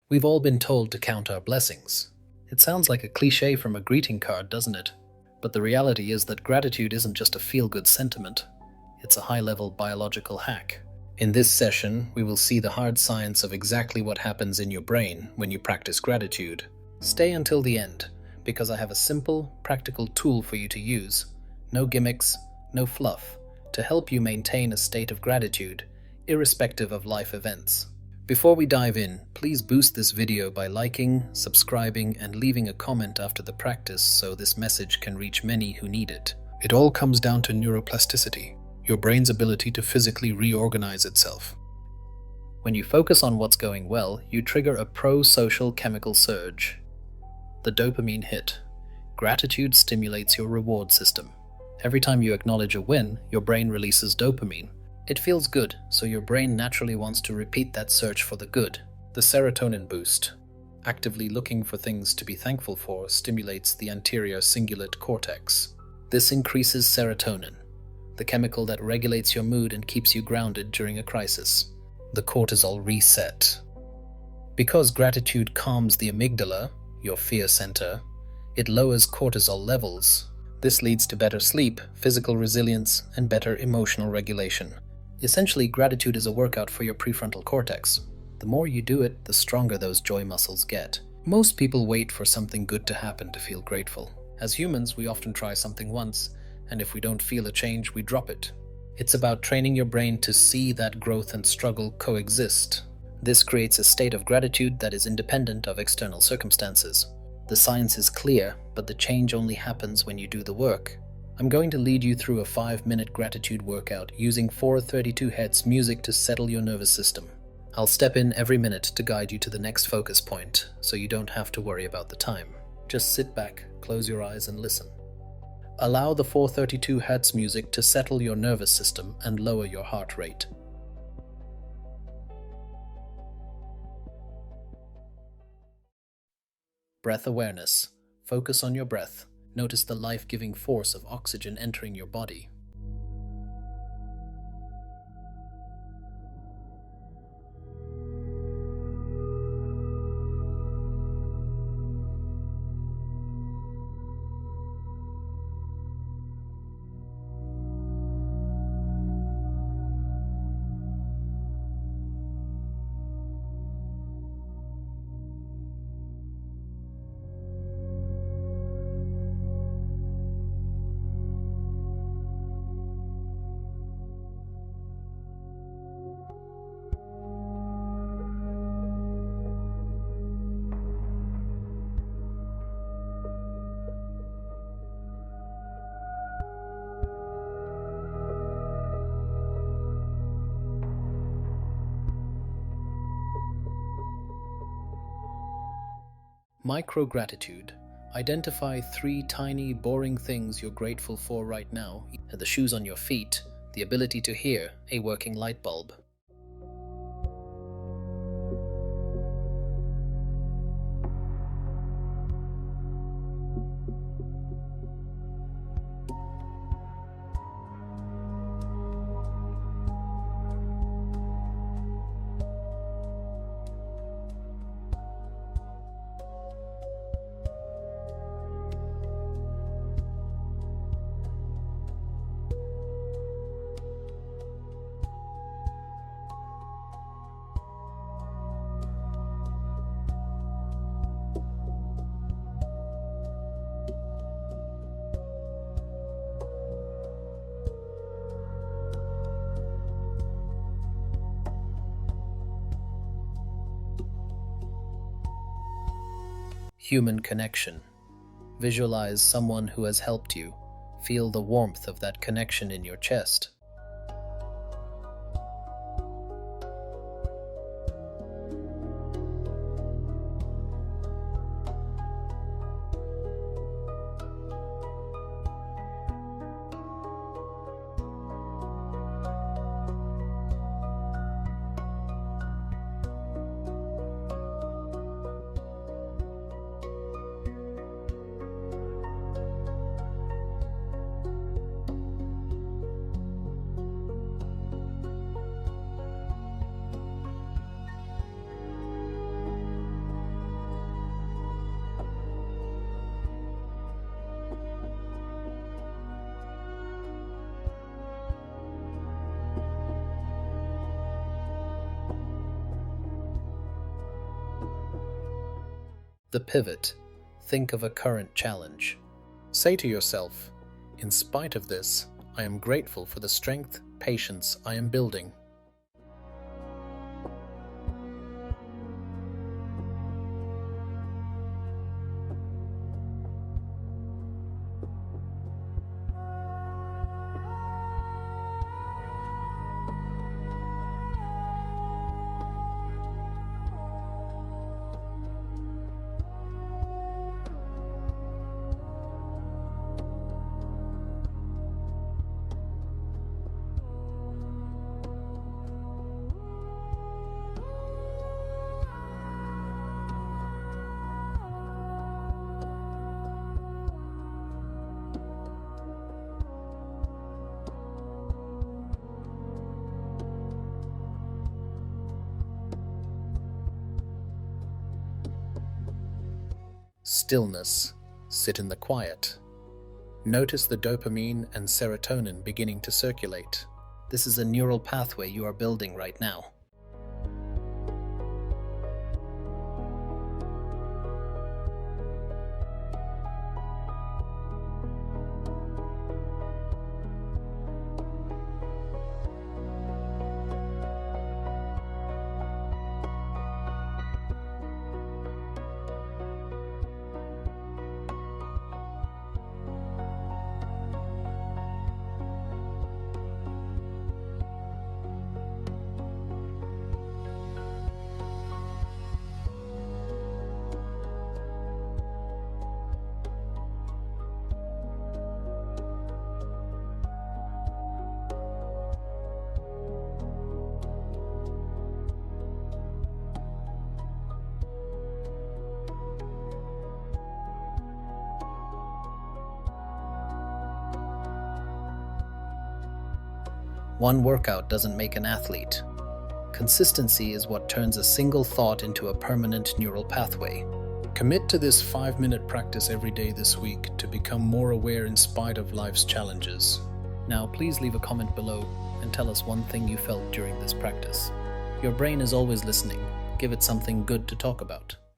We've all been told to count our blessings. It sounds like a cliche from a greeting card, doesn't it? But the reality is that gratitude isn't just a feel-good sentiment. It's a high-level biological hack. In this session, we will see the hard science of exactly what happens in your brain when you practice gratitude. Stay until the end, because I have a simple, practical tool for you to use. No gimmicks, no fluff, to help you maintain a state of gratitude, irrespective of life events. Before we dive in, please boost this video by liking, subscribing, and leaving a comment after the practice so this message can reach many who need it. It all comes down to neuroplasticity, your brain's ability to physically reorganize itself. When you focus on what's going well, you trigger a pro-social chemical surge. The dopamine hit. Gratitude stimulates your reward system. Every time you acknowledge a win, your brain releases dopamine. It feels good, so your brain naturally wants to repeat that search for the good. The serotonin boost, actively looking for things to be thankful for, stimulates the anterior cingulate cortex. This increases serotonin, the chemical that regulates your mood and keeps you grounded during a crisis. The cortisol reset. Because gratitude calms the amygdala, your fear center, it lowers cortisol levels. This leads to better sleep, physical resilience, and better emotional regulation. Essentially, gratitude is a workout for your prefrontal cortex. The more you do it, the stronger those joy muscles get. Most people wait for something good to happen to feel grateful. As humans, we often try something once, and if we don't feel a change, we drop it. It's about training your brain to see that growth and struggle coexist. This creates a state of gratitude that is independent of external circumstances. The science is clear, but the change only happens when you do the work. I'm going to lead you through a 5-minute gratitude workout using 432 Hz music to settle your nervous system. I'll step in every minute to guide you to the next focus point, so you don't have to worry about the time. Just sit back, close your eyes and listen. Allow the 432 Hz music to settle your nervous system and lower your heart rate. Breath awareness. Focus on your breath. Notice the life-giving force of oxygen entering your body. Micro-gratitude. Identify 3 tiny, boring things you're grateful for right now. The shoes on your feet, the ability to hear, a working light bulb. Human connection. Visualize someone who has helped you. Feel the warmth of that connection in your chest. the pivot. Think of a current challenge. Say to yourself, in spite of this, I am grateful for the strength, patience I am building. Stillness. Sit in the quiet. Notice the dopamine and serotonin beginning to circulate. This is a neural pathway you are building right now. One workout doesn't make an athlete. Consistency is what turns a single thought into a permanent neural pathway. Commit to this 5-minute practice every day this week to become more aware in spite of life's challenges. Now, please leave a comment below and tell us one thing you felt during this practice. Your brain is always listening. Give it something good to talk about.